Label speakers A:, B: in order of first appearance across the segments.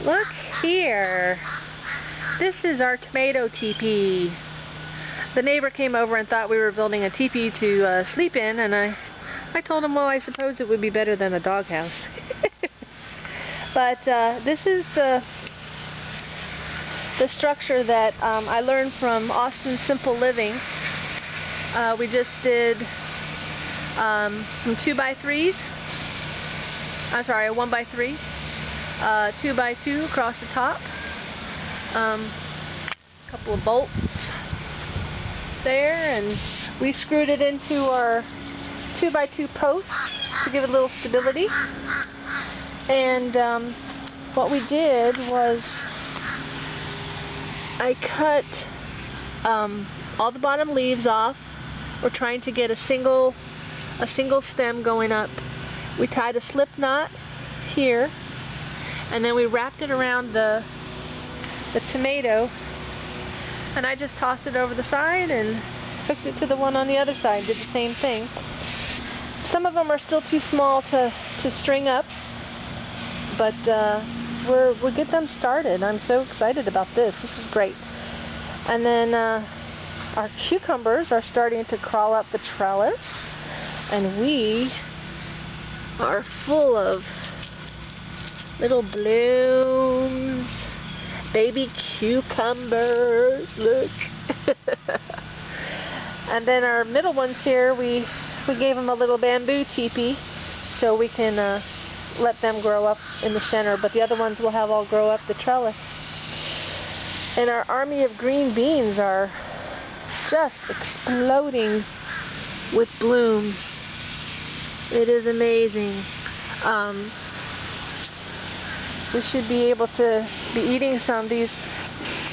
A: Look here. This is our tomato teepee. The neighbor came over and thought we were building a teepee to sleep in, and I told him, well, I suppose it would be better than a doghouse. But this is the structure that I learned from Austin's Simple Living. We just did some 2x3s. I'm sorry, a 1x3. 2x2 across the top. A couple of bolts there, and we screwed it into our 2x2 posts to give it a little stability. And what we did was I cut all the bottom leaves off. We're trying to get a single stem going up. We tied a slip knot here, and then we wrapped it around the tomato, and I just tossed it over the side and hooked it to the one on the other side. Did the same thing. Some of them are still too small to string up, but we'll get them started. I'm so excited about this. This is great. And then our cucumbers are starting to crawl up the trellis, and we are full of little blooms. Baby cucumbers, look. And then our middle ones here, we gave them a little bamboo teepee so we can let them grow up in the center, but the other ones will have all grow up the trellis. And our army of green beans are just exploding with blooms. It is amazing. We should be able to be eating some. These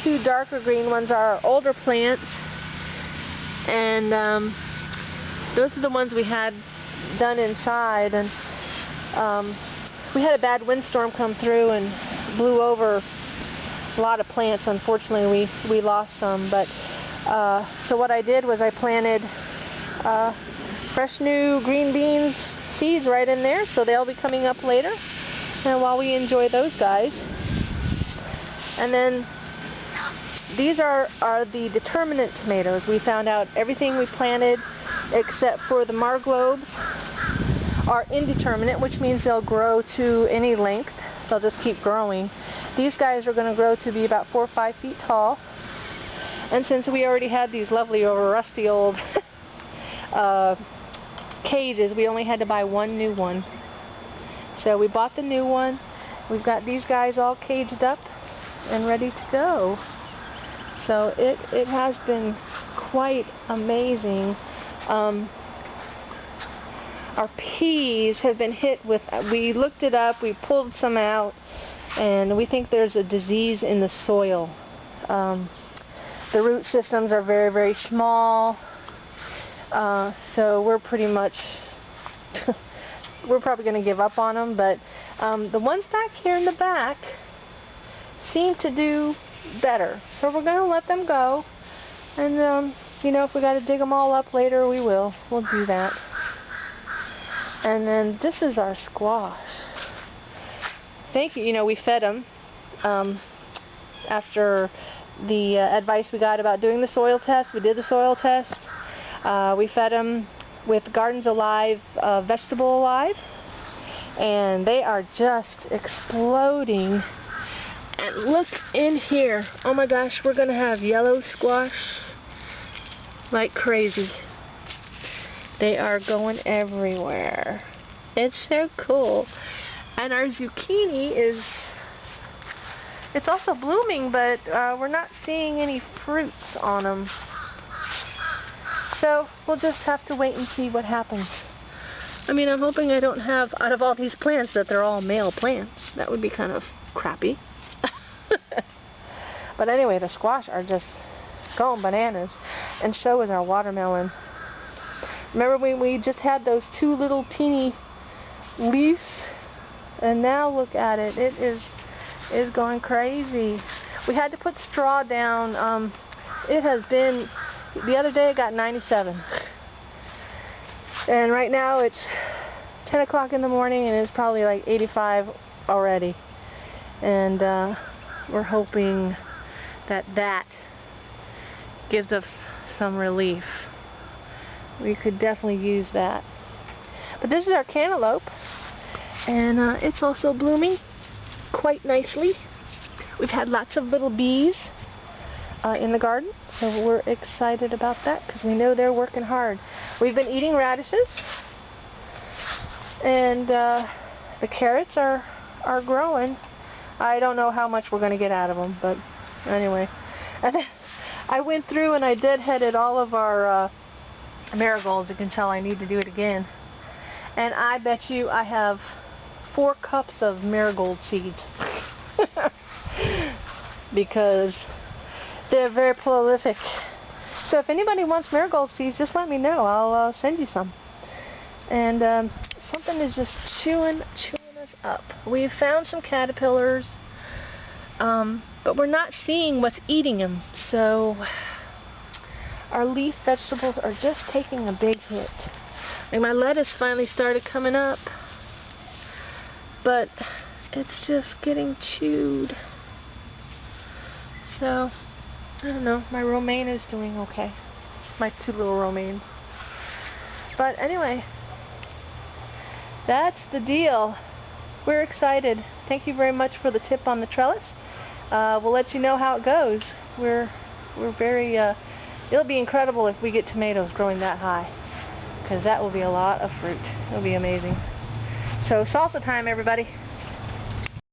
A: two darker green ones are older plants, and those are the ones we had done inside. And we had a bad windstorm come through and blew over a lot of plants. Unfortunately, we lost some. But so what I did was I planted fresh new green beans seeds right in there, so they'll be coming up later. And while we enjoy those guys, and then these are the determinate tomatoes. We found out everything we planted except for the marglobes are indeterminate, which means they'll grow to any length. They'll just keep growing. These guys are going to grow to be about 4 or 5 feet tall. And since we already had these lovely rusty old cages, we only had to buy one new one. So we bought the new one. We've got these guys all caged up and ready to go. So it has been quite amazing. Our peas have been hit with, we looked it up, we pulled some out, and we think there's a disease in the soil. The root systems are very, very small. So we're pretty much we're probably going to give up on them, but the ones back here in the back seem to do better. So we're going to let them go, and you know, if we got to dig them all up later, we will. We'll do that. And then this is our squash. Thank you. You know, we fed them after the advice we got about doing the soil test. We did the soil test. We fed them with Gardens Alive, Vegetable Alive, and they are just exploding. And look in here. Oh my gosh, we're going to have yellow squash like crazy. They are going everywhere. It's so cool. And our zucchini it's also blooming, but we're not seeing any fruits on them. So we'll just have to wait and see what happens. I mean, I'm hoping I don't have, out of all these plants, that they're all male plants. That would be kind of crappy. But anyway, the squash are just going bananas. And so is our watermelon. Remember when we just had those two little teeny leaves? And now look at it. It is going crazy. We had to put straw down. It has been, the other day it got 97. And right now it's 10 o'clock in the morning and it's probably like 85 already. and we're hoping that that gives us some relief. We could definitely use that. But this is our cantaloupe, and it's also blooming quite nicely. We've had lots of little bees in the garden, so we're excited about that because we know they're working hard. We've been eating radishes, and the carrots are growing. I don't know how much we're going to get out of them, but anyway. And then I went through and I deadheaded all of our marigolds. You can tell I need to do it again. And I bet you I have 4 cups of marigold seeds. Because they're very prolific. So if anybody wants marigold seeds, just let me know. I'll send you some. And something is just chewing us up. We've found some caterpillars, but we're not seeing what's eating them. So our leaf vegetables are just taking a big hit. Like my lettuce finally started coming up, but it's just getting chewed. So I don't know, my romaine is doing okay. My 2 little romaines. But anyway, that's the deal. We're excited. Thank you very much for the tip on the trellis. We'll let you know how it goes. We're very, it'll be incredible if we get tomatoes growing that high, because that will be a lot of fruit. It'll be amazing. So salsa time, everybody.